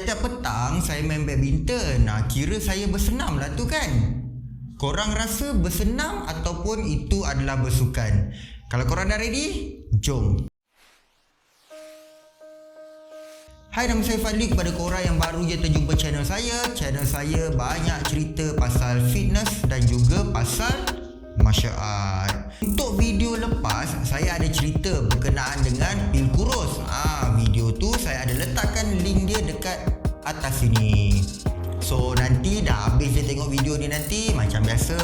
Tiap-tiap petang saya main badminton. Kira saya bersenam lah tu kan. Korang rasa bersenam ataupun itu adalah bersukan? Kalau korang dah ready, jom. Hai, nama saya Fadli. Kepada korang yang baru je terjumpa channel saya banyak cerita pasal fitness dan juga pasal martial art. Untuk video lepas, saya ada cerita berkenaan dengan pil kurus. Video tu saya ada letakkan link dia dekat atas sini. So nanti dah habis dia tengok video ni nanti, macam biasa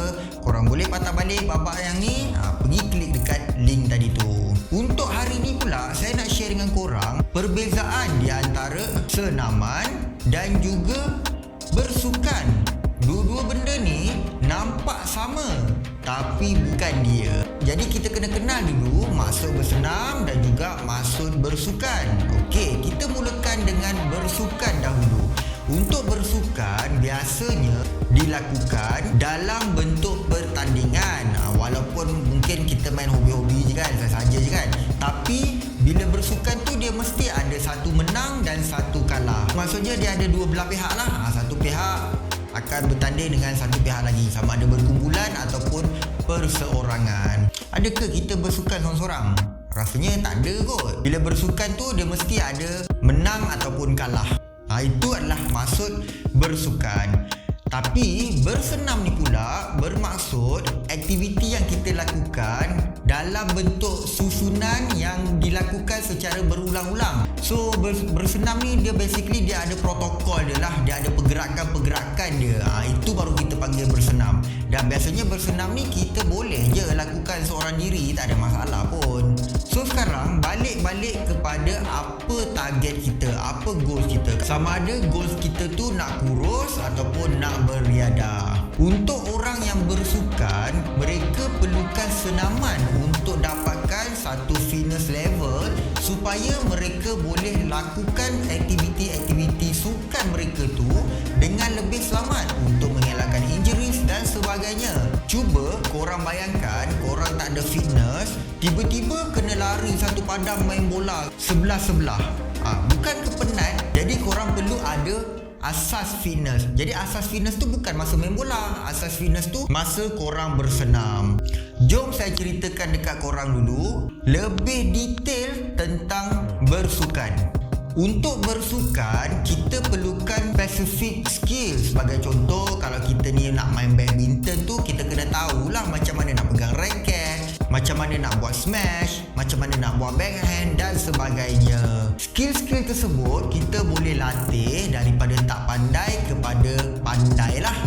korang boleh patah balik babak yang ni, pergi klik dekat link tadi tu. Untuk hari ni pula saya nak share dengan korang perbezaan di antara senaman dan juga bersukan. Dua-dua benda ni nampak sama tapi bukan dia. Jadi kita kena kenal dulu maksud bersenam dan juga maksud bersukan. Okey, kita mulakan dengan bersukan dahulu. Untuk bersukan biasanya dilakukan dalam bentuk pertandingan. Walaupun mungkin kita main hobi-hobi je kan, saja je kan. Tapi bila bersukan tu dia mesti ada satu menang dan satu kalah. Maksudnya dia ada dua belah pihak lah. Satu pihak akan bertanding dengan satu pihak lagi, sama ada berkumpulan ataupun perseorangan. Adakah kita bersukan seorang-seorang? Rasanya tak ada kot. Bila bersukan tu dia mesti ada menang ataupun kalah. Itu adalah maksud bersukan. Tapi bersenam ni pula bermaksud aktiviti yang kita lakukan dalam bentuk susunan yang dilakukan secara berulang-ulang. So bersenam ni dia basically dia ada protokol dia lah, dia ada pergerakan-pergerakan dia. Itu baru kita panggil bersenam. Dan biasanya bersenam ni kita boleh je lakukan seorang diri, tak ada masalah pun. So sekarang balik kepada apa target kita, apa goals kita. Sama ada goals kita tu nak kurus ataupun nak beriadah. Untuk orang yang bersukan, mereka perlukan senaman untuk dapatkan satu fitness level supaya mereka boleh lakukan aktiviti-aktiviti sukan mereka tu dengan lebih selamat untuk mengelakkan injuries dan sebagainya. Cuba korang bayangkan, korang tak ada fitness, tiba-tiba kena lari satu padang main bola sebelah-sebelah. Bukan kepenat, jadi korang perlu ada asas fitness. Jadi asas fitness tu bukan masa main bola. Asas fitness tu masa korang bersenam. Jom saya ceritakan dekat korang dulu lebih detail tentang bersukan. Untuk bersukan, kita perlukan specific skill. Sebagai contoh, kalau kita ni nak main badminton tu, kita kena tahulah macam mana nak pegang raket, macam mana nak buat smash, macam mana nak buat backhand dan sebagainya. Skill-skill tersebut kita boleh latih daripada tak pandai kepada pandai lah.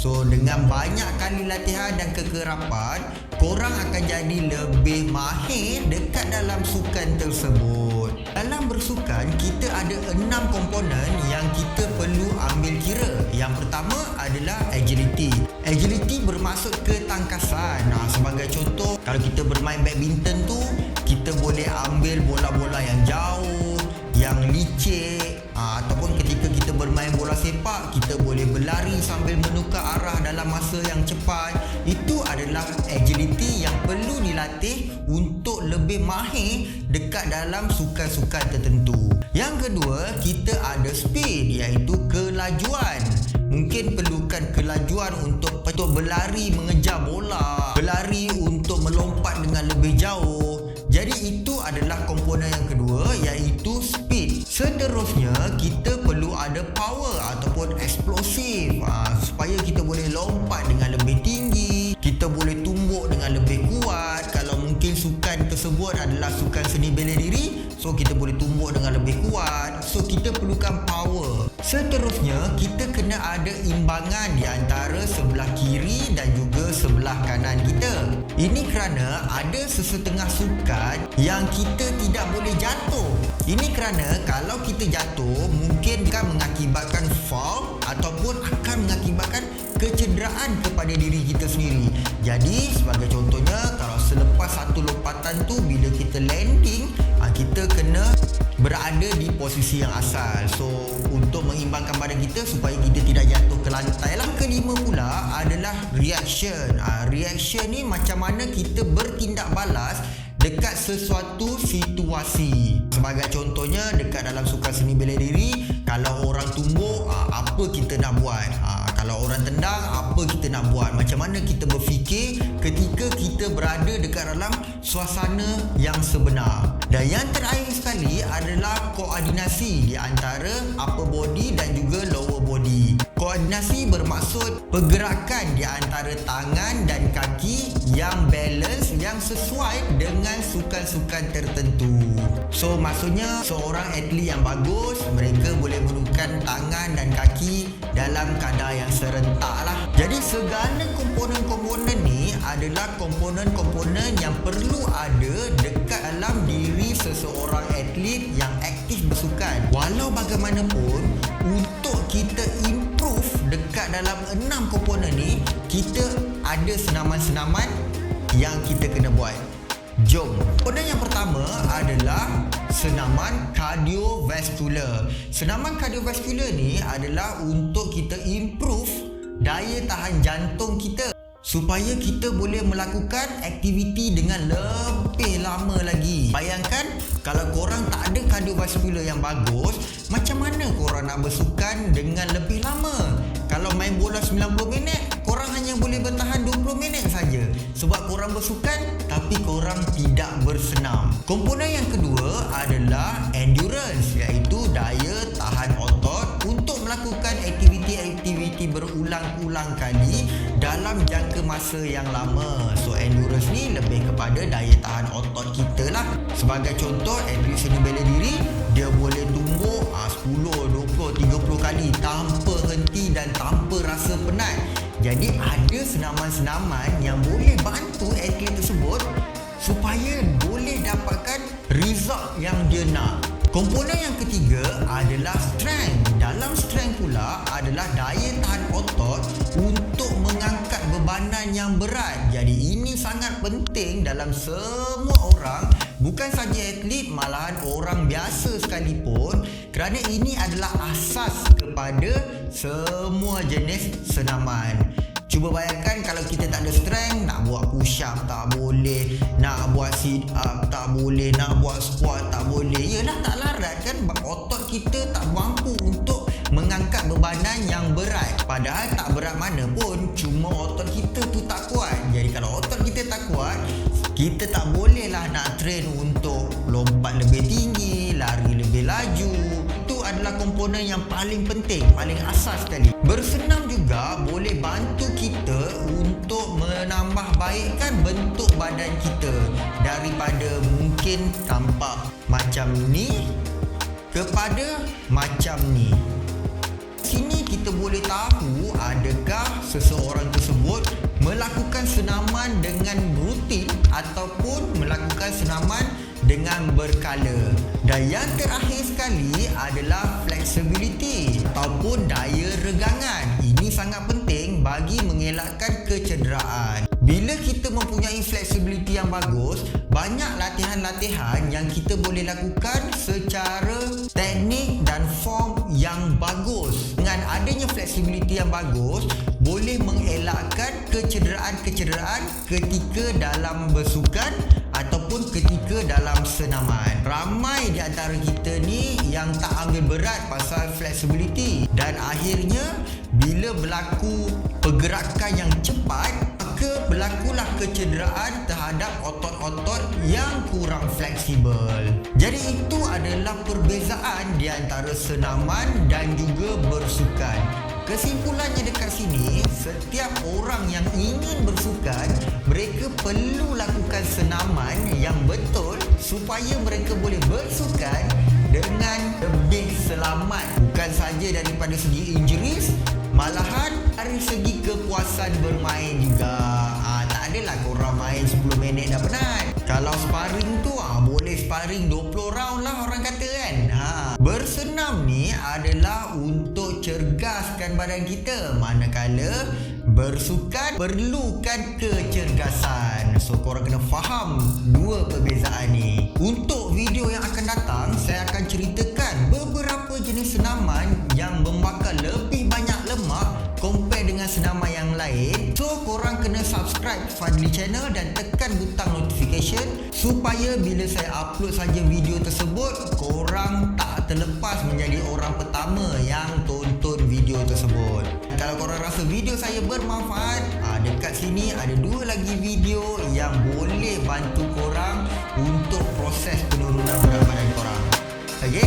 So dengan banyak kali latihan dan kekerapan, korang akan jadi lebih mahir dekat dalam sukan tersebut. Dalam bersukan, kita ada 6 komponen yang kita perlu ambil kira. Yang pertama adalah agility. Agility bermaksud ketangkasan. Sebagai contoh, kalau kita bermain badminton tu, kita boleh ambil bola-bola yang jauh, yang licik, ataupun ketika kita bermain bola sepak, kita boleh berlari sambil menukar arah dalam masa yang cepat. Itu adalah agility yang perlu dilatih untuk lebih mahir dekat dalam sukan-sukan tertentu. Yang kedua, kita ada speed, iaitu kelajuan. Mungkin perlukan kelajuan untuk berlari mengejar bola, berlari untuk melompat dengan lebih jauh. Jadi itu adalah komponen yang kedua, iaitu speed. Seterusnya, kita perlu ada power ataupun eksplosif, supaya kita boleh lompat dengan lebih tinggi, kita boleh tumbuk dengan lebih kuat. Kalau mungkin sukan tersebut adalah sukan seni bela diri, so kita boleh tumbuk dengan lebih kuat. So kita perlukan power. Seterusnya, kita kena ada imbangan di antara sebelah kiri dan juga sebelah kanan kita. Ini kerana ada sesetengah sukan yang kita tidak boleh jatuh. Ini kerana kalau kita jatuh, mungkin akan mengakibatkan fall ataupun akan mengakibatkan kecederaan kepada diri kita sendiri. Jadi sebagai contohnya, kalau selepas satu lompatan tu, bila kita landing, kita kena berada di posisi yang asal. So untuk mengimbangkan badan kita supaya kita tidak jatuh ke lantai lah. Kelima pula adalah reaction. Reaction ni macam mana kita bertindak balas dekat sesuatu situasi. Sebagai contohnya, dekat dalam sukan seni bela diri, kalau orang tumbuk, apa kita nak buat? Kalau orang tendang, apa kita nak buat? Macam mana kita berfikir ketika kita berada dekat dalam suasana yang sebenar? Dan yang terakhir sekali adalah koordinasi di antara upper body dan juga lower body. Koordinasi bermaksud pergerakan di antara tangan dan kaki yang balance, yang sesuai dengan sukan-sukan tertentu. So maksudnya seorang atlet yang bagus, mereka boleh menggunakan tangan dan kaki dalam kadar yang serentak lah. Jadi segala komponen-komponen ni adalah komponen-komponen yang perlu ada dekat dalam diri seseorang atlet yang aktif bersukan. Walau bagaimanapun, untuk kita improve dekat dalam 6 komponen ni, kita ada senaman-senaman yang kita kena buat. Jom. Komponen yang pertama adalah senaman kardiovaskular. Senaman kardiovaskular ni adalah untuk kita improve daya tahan jantung kita, supaya kita boleh melakukan aktiviti dengan lebih lama lagi. Bayangkan kalau korang tak ada kardiovaskular yang bagus, macam mana korang nak bersukan dengan lebih lama? Kalau main bola 90 minit, korang hanya boleh bertahan 20 minit saja, sebab korang bersukan tapi korang tidak bersenam. Komponen yang kedua adalah endurance, iaitu daya tahan otot untuk melakukan aktiviti-aktiviti berulang-ulang kali dalam jangka masa yang lama. So endurance ni lebih kepada daya tahan otot kita lah. Sebagai contoh, atlet seni bela diri, dia boleh tumbuk 10, 20, 30 kali tanpa henti dan tanpa rasa penat. Jadi ada senaman-senaman yang boleh bantu atlet tersebut supaya boleh dapatkan result yang dia nak. Komponen yang ketiga adalah strength. Dalam strength pula adalah daya tahan otot untuk mengangkat bebanan yang berat. Jadi ini sangat penting dalam semua orang, bukan saja atlet, malahan orang biasa sekalipun, kerana ini adalah asas kepada semua jenis senaman. Cuba bayangkan kalau kita tak ada strength, nak buat push up tak boleh, nak buat sit up tak boleh, nak buat squat tak boleh. Yelah, tak larat kan, otot kita tak mampu untuk mengangkat bebanan yang berat. Padahal tak berat mana pun, cuma otot kita tu tak kuat. Jadi kalau otot kita tak kuat, kita tak bolehlah nak train untuk lompat lebih tinggi, lari lebih laju. Itu adalah komponen yang paling penting, paling asas sekali. Bersenam juga boleh bantu kita untuk menambah baikkan bentuk badan kita, daripada mungkin tampak macam ni kepada macam ni. Sini kita boleh tahu adakah seseorang tersebut melakukan senaman dengan rutin ataupun melakukan senaman dengan berkala. Dan yang terakhir sekali adalah flexibility ataupun daya regangan. Ini sangat penting bagi mengelakkan kecederaan. Bila kita mempunyai flexibility yang bagus, banyak latihan-latihan yang kita boleh lakukan secara teknik dan form yang bagus. Dengan adanya flexibility yang bagus, boleh mengelakkan kecederaan-kecederaan ketika dalam bersukan ataupun ketika dalam senaman. Ramai di antara kita ni yang tak ambil berat pasal flexibility, dan akhirnya bila berlaku pergerakan yang cepat, maka berlakulah kecederaan terhadap otot-otot yang kurang fleksibel. Jadi itu adalah perbezaan di antara senaman dan juga bersukan. Kesimpulannya dekat sini, setiap orang yang ingin bersukan, mereka perlu lakukan senaman yang betul supaya mereka boleh bersukan dengan lebih selamat. Bukan saja daripada segi injuries, malahan dari segi kepuasan bermain juga. Tak adalah korang main 10 minit dah penat. Kalau sparring tu boleh sparring 20 round lah orang kata kan. Bersenam ni adalah untuk cergaskan badan kita, manakala bersukan perlukan kecergasan. So korang kena faham dua perbezaan ni. Untuk video yang akan datang, saya akan ceritakan beberapa jenis senaman yang membakar lebih banyak lemak compare dengan senaman yang lain. So korang kena subscribe Fadli channel dan tekan butang notification supaya bila saya upload saja video tersebut, korang tak tak terlepas menjadi orang pertama yang tonton video tersebut. Kalau korang rasa video saya bermanfaat, dekat sini ada 2 lagi video yang boleh bantu korang untuk proses penurunan berat badan korang. Okay?